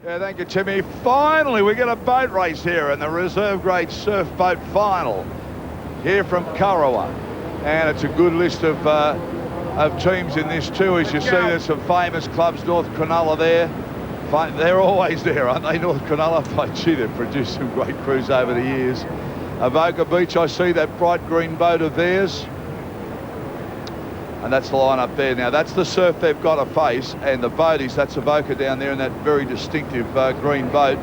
Yeah, thank you, Timmy. Finally, we get a boat race here in the reserve grade Surfboat final here from Kurrawa. And it's a good list of teams in this too. As you see, there's some famous clubs. North Cronulla there. They're always there, aren't they? North Cronulla. Gee, they've produced some great crews over the years. Avoca Beach, I see that bright green boat of theirs. And that's the line up there. Now, that's the surf they've got to face. And the boaties, that's Avoca down there in that very distinctive green boat.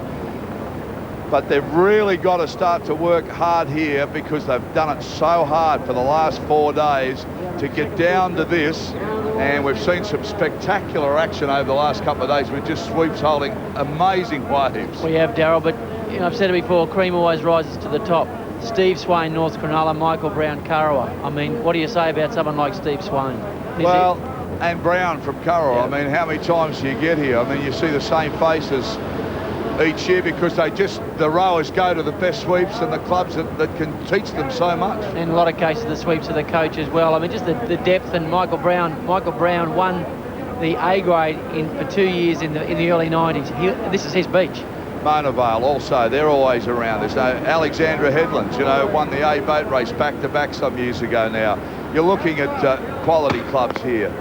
But they've really got to start to work hard here because they've done it so hard for the last 4 days to get down to this. And we've seen some spectacular action over the last couple of days with just sweeps holding amazing waves. We have, Daryl, but you know, I've said it before, cream always rises to the top. Steve Swain, North Cronulla, Michael Brown, Kurrawa. I mean, what do you say about someone like Steve Swain? And Brown from Kurrawa. Yeah. I mean, how many times do you get here? I mean, you see the same faces each year because the rowers go to the best sweeps and the clubs that can teach them so much. In a lot of cases, the sweeps of the coach as well. I mean, just the depth. And Michael Brown won the A grade for 2 years in the early 90s. This is his beach. Mona Vale also, they're always around. There's no Alexandra Headlands, you know, won the A boat race back-to-back some years ago now. You're looking at quality clubs here.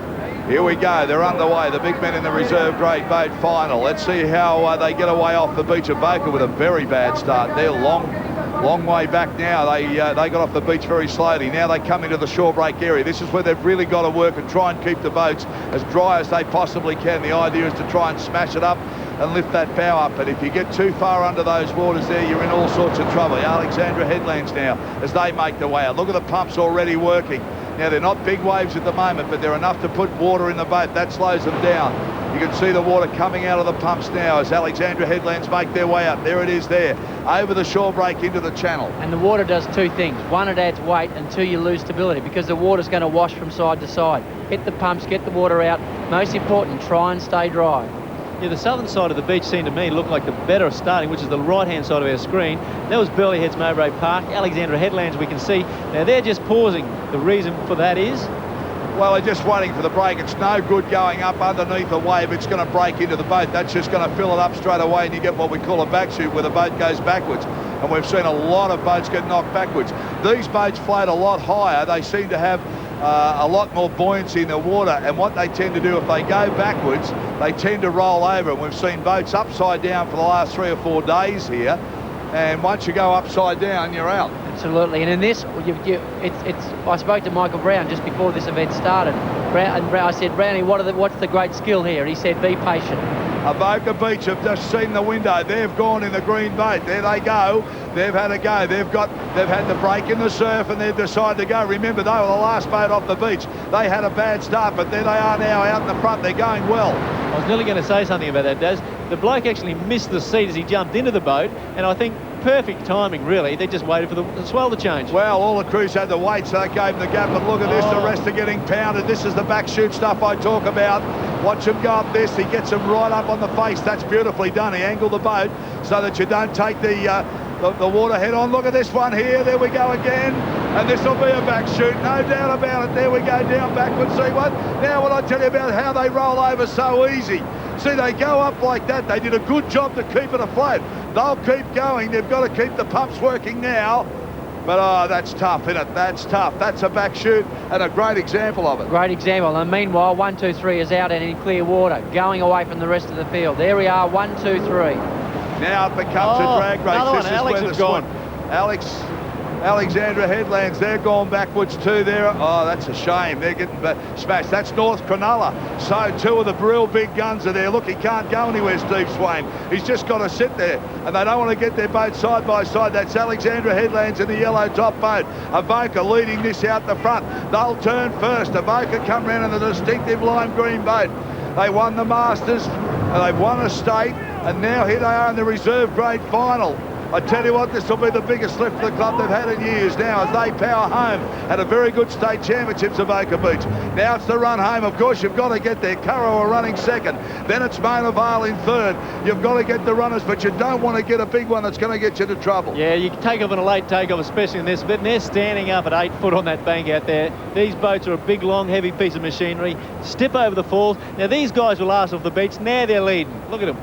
Here we go, they're underway, the big men in the reserve grade boat final. Let's see how they get away off the beach of Boca with a very bad start. They're long way back now. They got off the beach very slowly. Now they come into the shore break area. This is where they've really got to work and try and keep the boats as dry as they possibly can. The idea is to try and smash it up and lift that bow up. But if you get too far under those waters there, you're in all sorts of trouble. Alexandra Headlands now, as they make their way out. Look at the pumps already working. Now, they're not big waves at the moment, but they're enough to put water in the boat. That slows them down. You can see the water coming out of the pumps now as Alexandra Headlands make their way up. There it is there, over the shore break into the channel. And the water does two things. One, it adds weight, and two, you lose stability because the water's going to wash from side to side. Hit the pumps, get the water out. Most important, try and stay dry. Yeah, the southern side of the beach seemed to me look like the better starting, which is the right-hand side of our screen. That was Burleigh Heads Mowbray Park. Alexandra Headlands we can see. Now they're just pausing. The reason for that is? Well, they're just waiting for the break. It's no good going up underneath a wave. It's going to break into the boat. That's just going to fill it up straight away, and you get what we call a backshoot where the boat goes backwards. And we've seen a lot of boats get knocked backwards. These boats float a lot higher. They seem to have a lot more buoyancy in the water, and what they tend to do if they go backwards, they tend to roll over. And we've seen boats upside down for the last 3 or 4 days here, and once you go upside down, you're out. Absolutely. And in this, I spoke to Michael Brown just before this event started. I said, Brownie, what's the great skill here? And he said, be patient. Avoca Beach have just seen the window. They've gone in the green boat. There they go. They've had a go. They've had the break in the surf, and they've decided to go. Remember, they were the last boat off the beach. They had a bad start, but there they are now out in the front. They're going well. I was nearly going to say something about that, Daz. The bloke actually missed the seat as he jumped into the boat, and I think perfect timing, really. They just waited for the swell to change. Well, all the crews had to wait, so that gave them the gap. But look at this, the rest are getting pounded. This is the back shoot stuff I talk about. Watch him go up this. He gets him right up on the face. That's beautifully done. He angled the boat so that you don't take the water head on. Look at this one here. There we go again. And this will be a back shoot, no doubt about it. There we go, down backwards. See what? Now what I tell you about how they roll over so easy. See, they go up like that. They did a good job to keep it afloat. They'll keep going. They've got to keep the pumps working now. But, that's tough, isn't it? That's tough. That's a back shoot and a great example of it. Great example. And meanwhile, 1, 2, 3 is out and in clear water, going away from the rest of the field. There we are, 1, 2, 3. Now it becomes a drag race. This is Alex where has gone. Alexandra Headlands, they're gone backwards too there. Oh, that's a shame. They're getting smashed. That's North Cronulla. So 2 of the real big guns are there. Look, he can't go anywhere, Steve Swain. He's just got to sit there. And they don't want to get their boat side by side. That's Alexandra Headlands in the yellow top boat. Avoca leading this out the front. They'll turn first. Avoca come round in the distinctive lime green boat. They won the Masters, and they've won a state, and now here they are in the reserve grade final. I tell you what, this will be the biggest lift the club they've had in years now as they power home at a very good state championships of Avoca Beach. Now it's the run home. Of course, you've got to get there. Kurrawa running second. Then it's Mona Vale in third. You've got to get the runners, but you don't want to get a big one that's going to get you to trouble. Yeah, you can take off on a late takeoff, especially in this bit, and they're standing up at 8 foot on that bank out there. These boats are a big, long, heavy piece of machinery. Step over the falls. Now, these guys were last off the beach. Now they're leading. Look at them.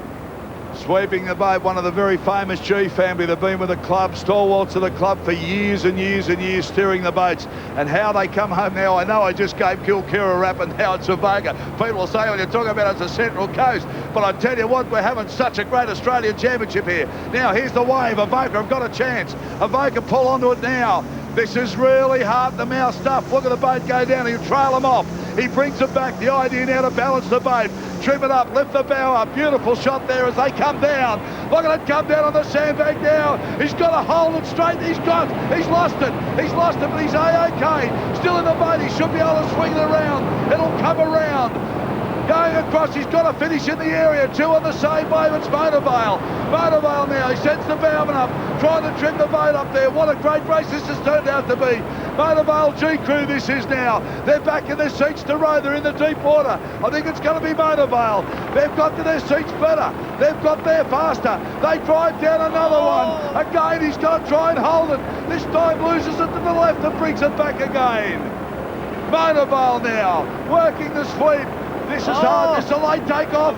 Sweeping the boat, one of the very famous G family. They've been with the club, stalwarts of the club for years and years and years, steering the boats. And how they come home now, I know I just gave Kilkira a rap and now it's Avoca. People will say when you're talking about it's the Central Coast, but I tell you what, we're having such a great Australian Championship here. Now here's the wave, Avoca have got a chance. Avoca pull onto it now. This is really heart-to-mouth stuff. Look at the boat go down, he'll trail them off. He brings it back, the idea now to balance the boat. Trim it up, lift the bow up. Beautiful shot there as they come down. Look at it come down on the sandbank now. He's got to hold it straight. He's lost it. He's lost it, but he's okay. Still in the boat, he should be able to swing it around. It'll come around. Going across, he's got to finish in the area. Two on the same wave, it's Motorvale. Motorvale now, he sets the bowman up, trying to trim the boat up there. What a great race this has turned out to be. Motorvale G Crew this is now. They're back in their seats to row. They're in the deep water. I think it's going to be Motorvale. They've got to their seats better. They've got there faster. They drive down another one. Again, he's got to try and hold it. This time loses it to the left and brings it back again. Motorvale now, working the sweep. This is hard, this is a late takeoff.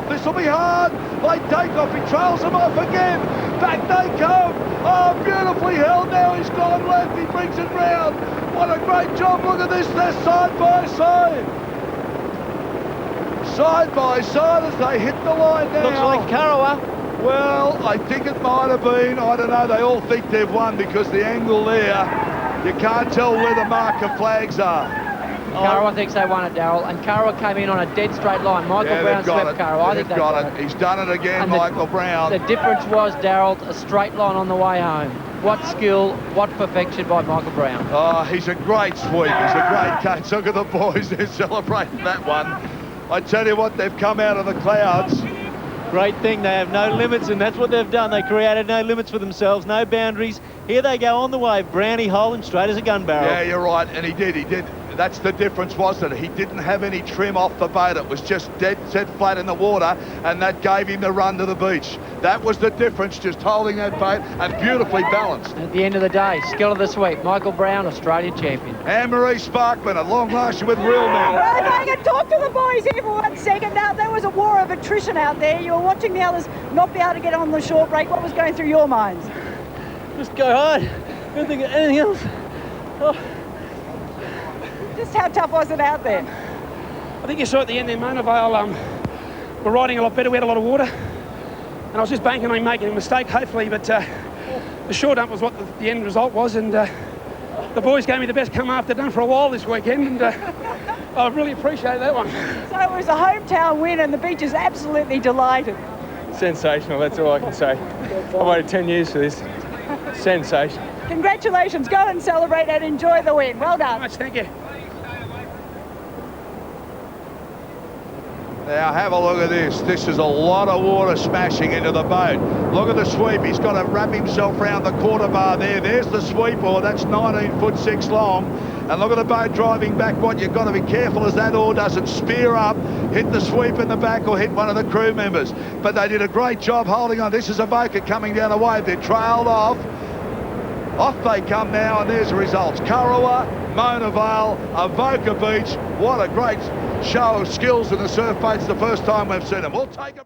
This will be hard. Late takeoff, he trails them off again. Back they come. Oh, beautifully held now. He's gone left, he brings it round. What a great job. Look at this, they're side by side. Side by side as they hit the line now. Looks like Currawa. Well, I think it might have been. I don't know, they all think they've won because the angle there, you can't tell where the marker flags are. Currawa thinks they won it, Darryl, and Currawa came in on a dead straight line. Michael Brown swept Currawa. I think they've got it. He's done it again, and Michael Brown. The difference was, Darryl, a straight line on the way home. What skill, what perfection by Michael Brown. Oh, he's a great sweep. He's a great catch. Look at the boys, they're celebrating that one. I tell you what, they've come out of the clouds. Great thing, they have no limits, and that's what they've done. They created no limits for themselves, no boundaries. Here they go on the wave. Brownie holding straight as a gun barrel. Yeah, you're right, and he did. That's the difference, wasn't it? He didn't have any trim off the boat. It was just dead set flat in the water, and that gave him the run to the beach. That was the difference, just holding that boat and beautifully balanced. At the end of the day, skill of the sweep. Michael Brown, Australian champion. Anne-Marie Sparkman, at long last, you're with real men. Well, if I can talk to the boys here for 1 second. Now, there was a war of attrition out there. You were watching the others not be able to get on the short break. What was going through your minds? Just go hard. Don't think of anything else. Oh. Just how tough was it out there? I think you saw at the end there, Motorvale were riding a lot better. We had a lot of water. And I was just banking on making a mistake, hopefully, but the short ump was what the end result was, and the boys gave me the best come after done for a while this weekend, and I really appreciate that one. So it was a hometown win, and the beach is absolutely delighted. Sensational, that's all I can say. I waited 10 years for this. Sensational. Congratulations, go and celebrate and enjoy the win. Well done. Much, thank you. Now have a look at this. This is a lot of water smashing into the boat. Look at the sweep. He's got to wrap himself around the quarter bar there. There's the sweep oar. That's 19'6" long. And look at the boat driving back. What you've got to be careful is that oar doesn't spear up, hit the sweep in the back or hit one of the crew members. But they did a great job holding on. This is Avoca coming down the wave. They're trailed off. Off they come now, and there's the results. Currawa, Mona Vale, Avoca Beach. What a great show of skills in the surf boats. The first time we've seen them. We'll take it.